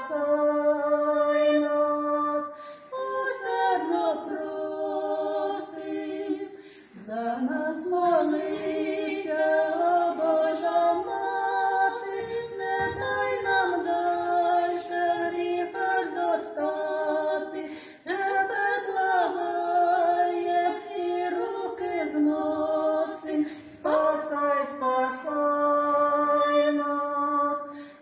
спасай нас, усердно просим, за нас молися, о Божа Мати, не дай нам дальше в гріхах зостати, тебе благаєм і руки зносим, спасай, спасай нас,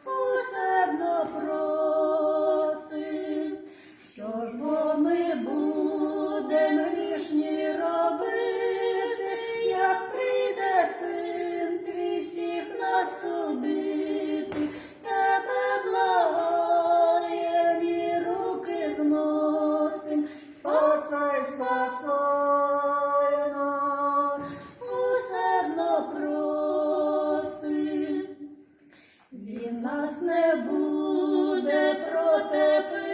усердно просим. Що ж бо ми будем грішні робити, як прийде Син твій всіх нас судити, тебе благаєм і руки зносим, спасай, спасай нас, усердно просим. Він нас не буде протепити,